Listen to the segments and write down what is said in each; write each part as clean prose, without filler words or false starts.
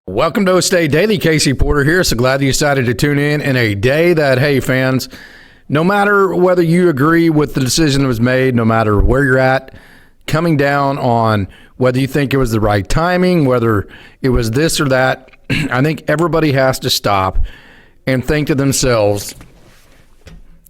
Welcome to OkState Daily. Casey Porter here. So glad you decided to tune in a day that, hey, fans, no matter whether you agree with the decision that was made, no matter where you're at, coming down on whether you think it was the right timing, whether it was this or that, I think everybody has to stop and think to themselves,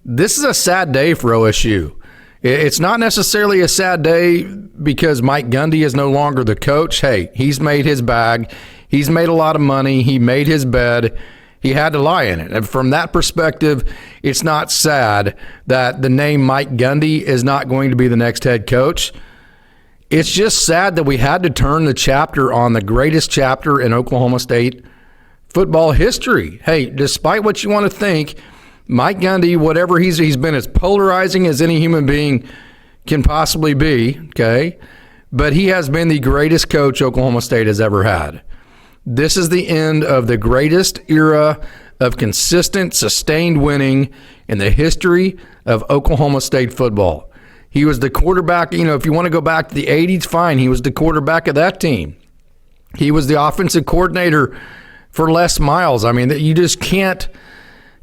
this is a sad day for OSU. It's not necessarily a sad day because Mike Gundy is no longer the coach. Hey, he's made his bag. He's made a lot of money. He made his bed. He had to lie in it. And from that perspective, it's not sad that the name Mike Gundy is not going to be the next head coach. It's just sad that we had to turn the chapter on the greatest chapter in Oklahoma State football history. Hey, despite what you want to think, Mike Gundy, whatever he's been as polarizing as any human being can possibly be, okay? But he has been the greatest coach Oklahoma State has ever had. This is the end of the greatest era of consistent, sustained winning in the history of Oklahoma State football. He was the quarterback, if you want to go back to the 80s, fine. He was the quarterback of that team. He was the offensive coordinator for Les Miles. I mean, you just can't.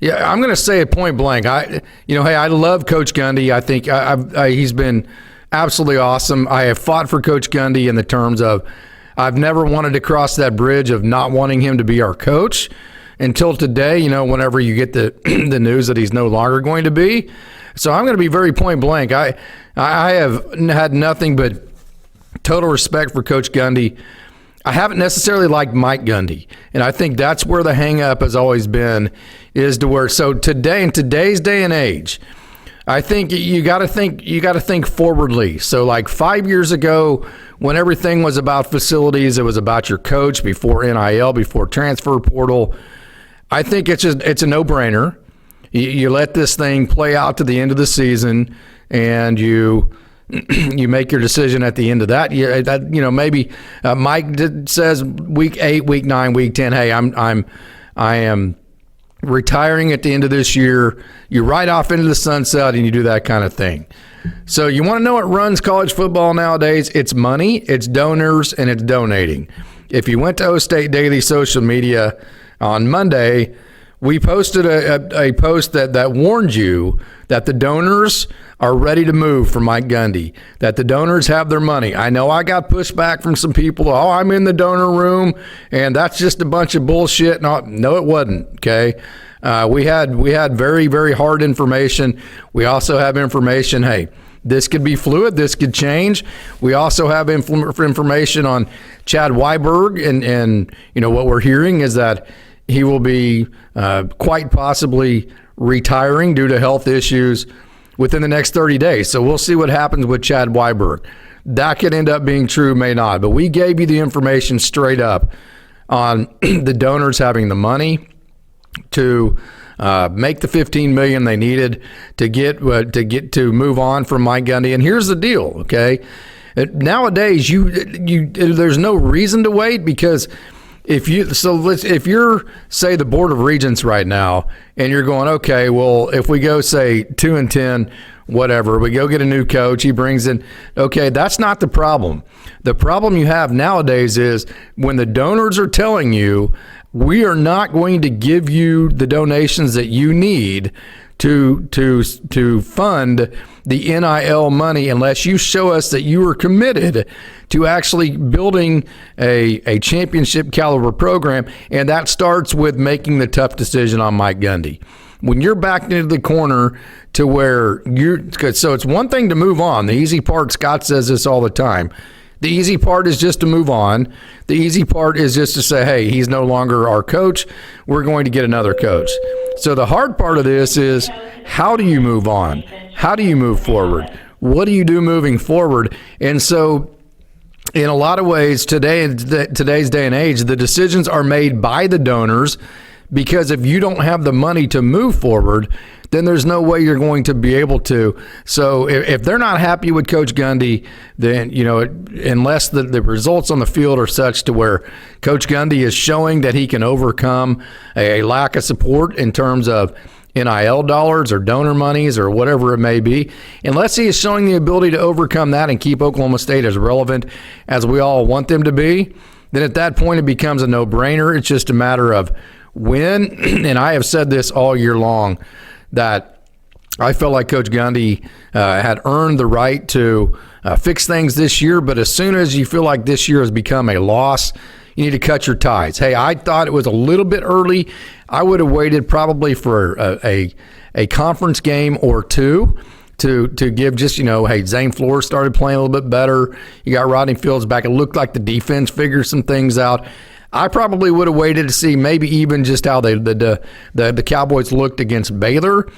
Yeah, I'm going to say it point blank. I love Coach Gundy. I think he's been absolutely awesome. I have fought for Coach Gundy in the terms of I've never wanted to cross that bridge of not wanting him to be our coach until today, whenever you get the the news that he's no longer going to be. So I'm going to be very point blank. I have had nothing but total respect for Coach Gundy. I haven't necessarily liked Mike Gundy, and I think that's where the hang-up has always been, is to where, so today, in today's day and age, I think you got to think forwardly. So like 5 years ago, when everything was about facilities, it was about your coach before NIL, before transfer portal. I think it's a no-brainer. You let this thing play out to the end of the season, and you make your decision at the end of that. Maybe Mike says week 8, week 9, week 10. Hey, I am retiring at the end of this year. You ride off into the sunset and you do that kind of thing. So you want to know what runs college football nowadays? It's money, it's donors, and it's donating. If you went to OkState Daily social media on Monday, we posted a post that warned you that the donors are ready to move for Mike Gundy, that the donors have their money. I know I got pushback from some people. Oh, I'm in the donor room, and that's just a bunch of bullshit. No, it wasn't, okay? We had very, very hard information. We also have information, hey, this could be fluid. This could change. We also have information on Chad Weiberg, and what we're hearing is that he will be quite possibly retiring due to health issues within the next 30 days. So we'll see what happens with Chad Weiberg. That could end up being true, may not. But we gave you the information straight up on the donors having the money to make the $15 million they needed to get to move on from Mike Gundy. And here's the deal, okay? Nowadays, there's no reason to wait, because if you're, say, the Board of Regents right now, and you're going, okay, well, if we go, say, 2-10, whatever, we go get a new coach, he brings in, okay, that's not the problem. The problem you have nowadays is when the donors are telling you, we are not going to give you the donations that you need to fund the NIL money unless you show us that you are committed to actually building a championship caliber program. And that starts with making the tough decision on Mike Gundy. When you're backed into the corner to where so it's one thing to move on. The easy part, Scott says this all the time. The easy part is just to move on. The easy part is just to say, hey, he's no longer our coach. We're going to get another coach. So the hard part of this is, how do you move on? How do you move forward? What do you do moving forward? And so in a lot of ways, today's day and age, the decisions are made by the donors, because if you don't have the money to move forward, then there's no way you're going to be able to. So if they're not happy with Coach Gundy, then, unless the results on the field are such to where Coach Gundy is showing that he can overcome a lack of support in terms of NIL dollars or donor monies or whatever it may be, unless he is showing the ability to overcome that and keep Oklahoma State as relevant as we all want them to be, then at that point it becomes a no-brainer. It's just a matter of when, and I have said this all year long, that I felt like Coach Gundy had earned the right to fix things this year, but as soon as you feel like this year has become a loss, you need to cut your ties. Hey, I thought it was a little bit early. I would have waited probably for a conference game or two to give just, hey, Zane Flores started playing a little bit better. You got Rodney Fields back. It looked like the defense figured some things out. I probably would have waited to see maybe even just how the Cowboys looked against Baylor.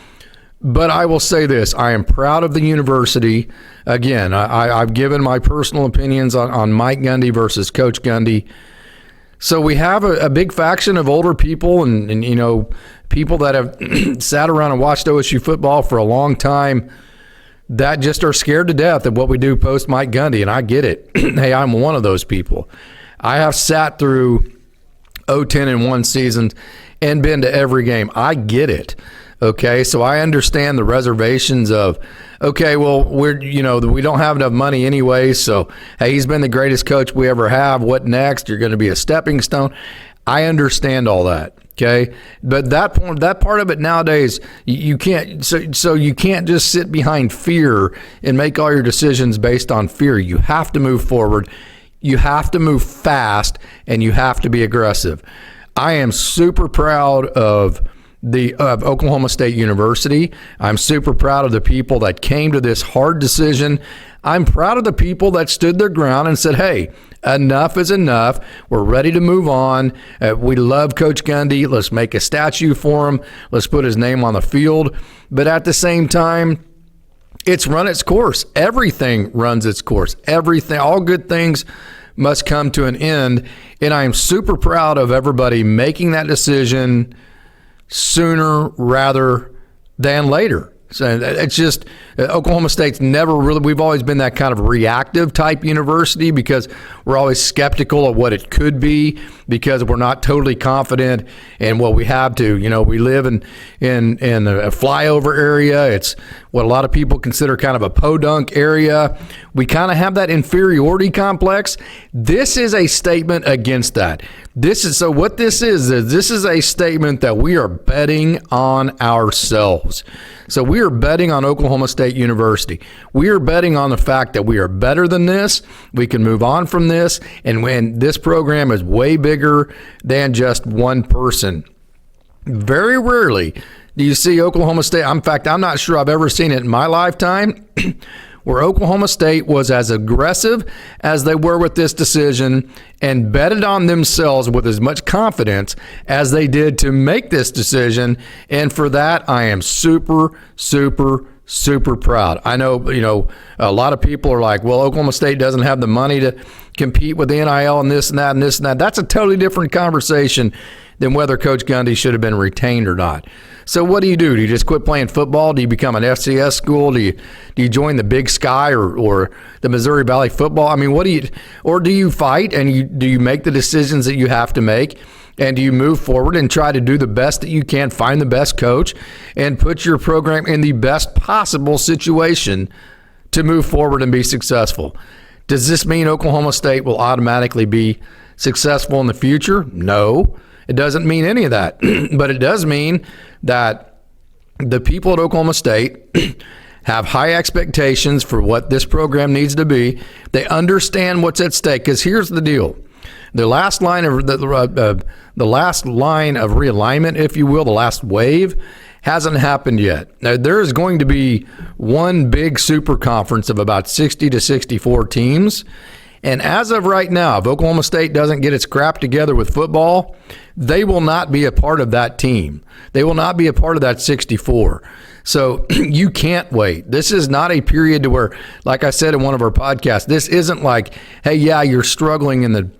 But I will say this, I am proud of the university. Again, I've given my personal opinions on Mike Gundy versus Coach Gundy. So we have a big faction of older people and people that have sat around and watched OSU football for a long time that just are scared to death of what we do post Mike Gundy, and I get it. Hey, I'm one of those people. I have sat through 0-10-1 seasons and been to every game. I get it. Okay, so I understand the reservations of, okay, well, we don't have enough money anyway, so, hey, he's been the greatest coach we ever have. What next? You're going to be a stepping stone. I understand all that, okay? But that part of it nowadays, you can't, so you can't just sit behind fear and make all your decisions based on fear. You have to move forward. You have to move fast, and you have to be aggressive. I am super proud of Oklahoma State University. I'm super proud of the people that came to this hard decision. I'm proud of the people that stood their ground and said, hey, enough is enough. We're ready to move on. We love Coach Gundy. Let's make a statue for him. Let's put his name on the field. But at the same time, it's run its course. Everything runs its course. Everything, all good things must come to an end. And I am super proud of everybody making that decision sooner rather than later. So it's just Oklahoma State's never really, we've always been that kind of reactive type university because we're always skeptical of what it could be because we're not totally confident in what we have to. We live in a flyover area. It's what a lot of people consider kind of a podunk area. We kind of have that inferiority complex. This is a statement against that. This is a statement that we are betting on ourselves. So we are betting on Oklahoma State University. We are betting on the fact that we are better than this. We can move on from this. And when this program is way bigger than just one person. Very rarely do you see Oklahoma State. In fact, I'm not sure I've ever seen it in my lifetime where Oklahoma State was as aggressive as they were with this decision and betted on themselves with as much confidence as they did to make this decision. And for that, I am super, super, super proud. I know, a lot of people are like, well, Oklahoma State doesn't have the money to compete with the NIL and this and that and this and that. That's a totally different conversation than whether Coach Gundy should have been retained or not. So what do? Do you just quit playing football? Do you become an FCS school? Do you join the Big Sky or the Missouri Valley football? I mean, or do you fight and do you make the decisions that you have to make? And do you move forward and try to do the best that you can, find the best coach, and put your program in the best possible situation to move forward and be successful? Does this mean Oklahoma State will automatically be successful in the future? No, it doesn't mean any of that. But it does mean that the people at Oklahoma State have high expectations for what this program needs to be. They understand what's at stake. Because here's the deal. The last line of realignment, if you will, the last wave, hasn't happened yet. Now, there is going to be one big super conference of about 60 to 64 teams. And as of right now, if Oklahoma State doesn't get its crap together with football, they will not be a part of that team. They will not be a part of that 64. So you can't wait. This is not a period to where, like I said in one of our podcasts, this isn't like, hey, yeah, you're struggling in the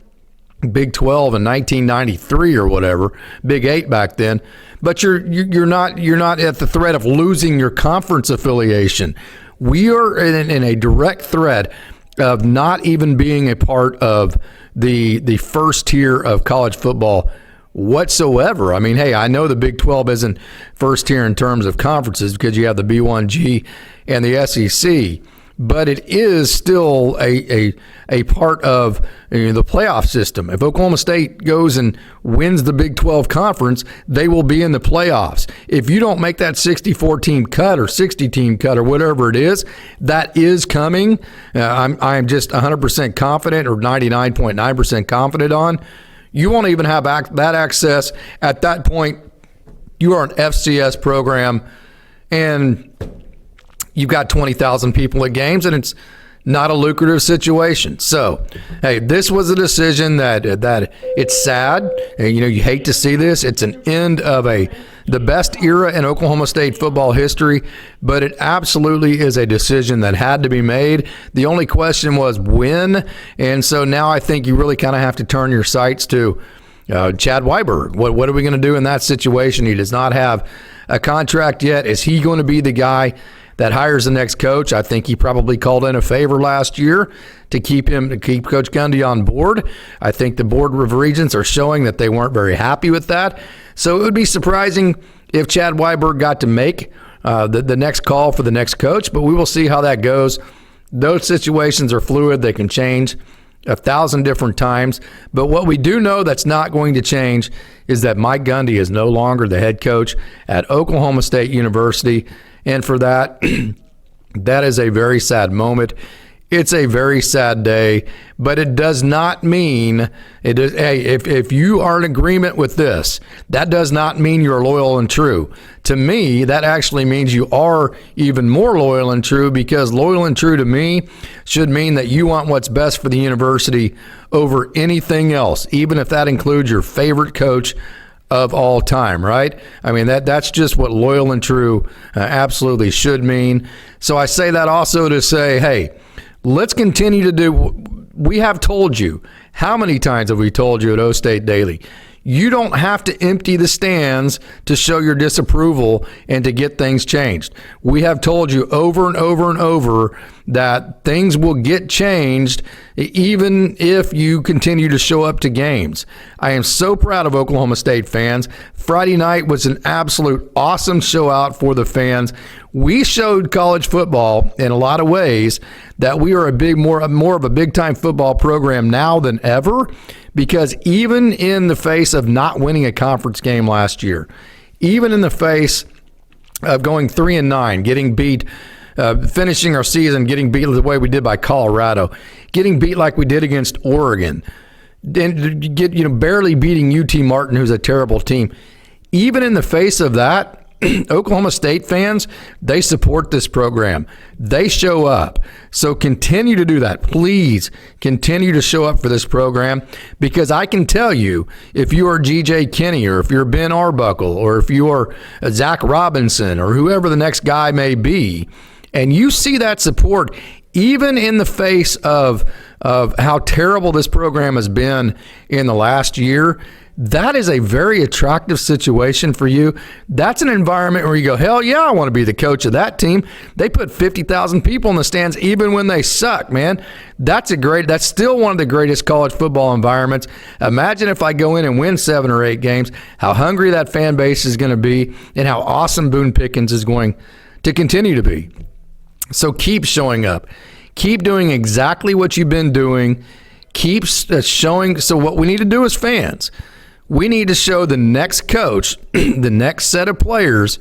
Big 12 in 1993 or whatever, Big 8 back then, but you're not at the threat of losing your conference affiliation. We are in a direct threat of not even being a part of the first tier of college football whatsoever. I mean, hey, I know the Big 12 isn't first tier in terms of conferences because you have the B1G and the SEC. but it is still a part of the playoff system. If Oklahoma State goes and wins the Big 12 conference, they will be in the playoffs. If you don't make that 64-team cut or 60-team cut or whatever it is, that is coming. I'm just 100% confident, or 99.9% confident on. You won't even have that access. At that point, you are an FCS program, and you've got 20,000 people at games, and it's not a lucrative situation. So, hey, this was a decision that it's sad. You hate to see this. It's an end of the best era in Oklahoma State football history, but it absolutely is a decision that had to be made. The only question was when, and so now I think you really kind of have to turn your sights to Chad Weiberg. What are we going to do in that situation? He does not have a contract yet. Is he going to be the guy that hires the next coach? I think he probably called in a favor last year to keep Coach Gundy on board. I think the Board of Regents are showing that they weren't very happy with that. So it would be surprising if Chad Weiberg got to make the next call for the next coach, but we will see how that goes. Those situations are fluid. They can change 1,000 different times. But what we do know that's not going to change is that Mike Gundy is no longer the head coach at Oklahoma State University. And for that, that is a very sad moment. It's a very sad day, but it does not mean it is. Hey, if you are in agreement with this, that does not mean you're loyal and true. To me, that actually means you are even more loyal and true, because loyal and true to me should mean that you want what's best for the university over anything else, even if that includes your favorite coach of all time, right? I mean, that's just what loyal and true absolutely should mean. So I say that also to say, hey, let's continue to do. We have told you. How many times have we told you at OkState Daily? You don't have to empty the stands to show your disapproval and to get things changed. We have told you over and over and over that things will get changed even if you continue to show up to games. I am so proud of Oklahoma State fans. Friday night was an absolute awesome show out for the fans. We showed college football in a lot of ways that we are more of a big-time football program now than ever, because even in the face of not winning a conference game last year, even in the face of going 3-9, getting beat, finishing our season, getting beat the way we did by Colorado, getting beat like we did against Oregon, and barely beating UT Martin, who's a terrible team. Even in the face of that, Oklahoma State fans, they support this program. They show up. So continue to do that. Please continue to show up for this program, because I can tell you, if you are G.J. Kinney, or if you're Ben Arbuckle, or if you are Zach Robinson, or whoever the next guy may be, and you see that support, even in the face of how terrible this program has been in the last year, that is a very attractive situation for you. That's an environment where you go, hell yeah, I want to be the coach of that team. They put 50,000 people in the stands even when they suck, man. That's still one of the greatest college football environments. Imagine if I go in and win 7 or 8 games, how hungry that fan base is going to be, and how awesome Boone Pickens is going to continue to be. So keep showing up. Keep doing exactly what you've been doing. Keep showing. So what we need to do as fans, we need to show the next coach, the next set of players,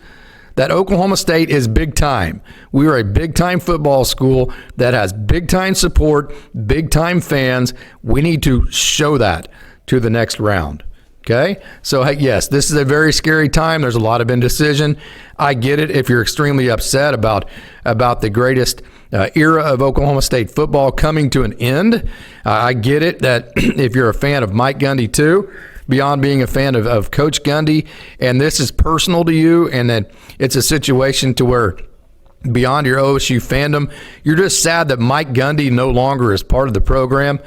that Oklahoma State is big time. We are a big time football school that has big time support, big time fans. We need to show that to the next round. Okay? So, hey, yes, this is a very scary time. There's a lot of indecision. I get it if you're extremely upset about the greatest era of Oklahoma State football coming to an end. I get it that if you're a fan of Mike Gundy too, beyond being a fan of Coach Gundy, and this is personal to you, and that it's a situation to where beyond your OSU fandom, you're just sad that Mike Gundy no longer is part of the program.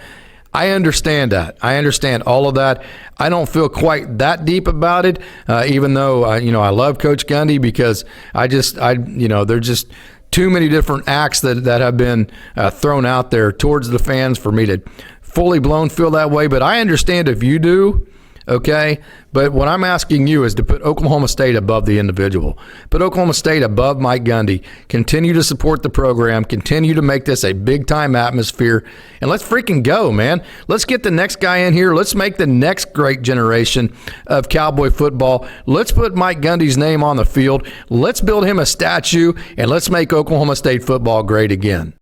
I understand that. I understand all of that. I don't feel quite that deep about it, even though I love Coach Gundy, because there's just too many different acts that have been thrown out there towards the fans for me to fully blown feel that way. But I understand if you do. okay? But what I'm asking you is to put Oklahoma State above the individual. Put Oklahoma State above Mike Gundy. Continue to support the program. Continue to make this a big-time atmosphere. And let's freaking go, man. Let's get the next guy in here. Let's make the next great generation of Cowboy football. Let's put Mike Gundy's name on the field. Let's build him a statue, and let's make Oklahoma State football great again.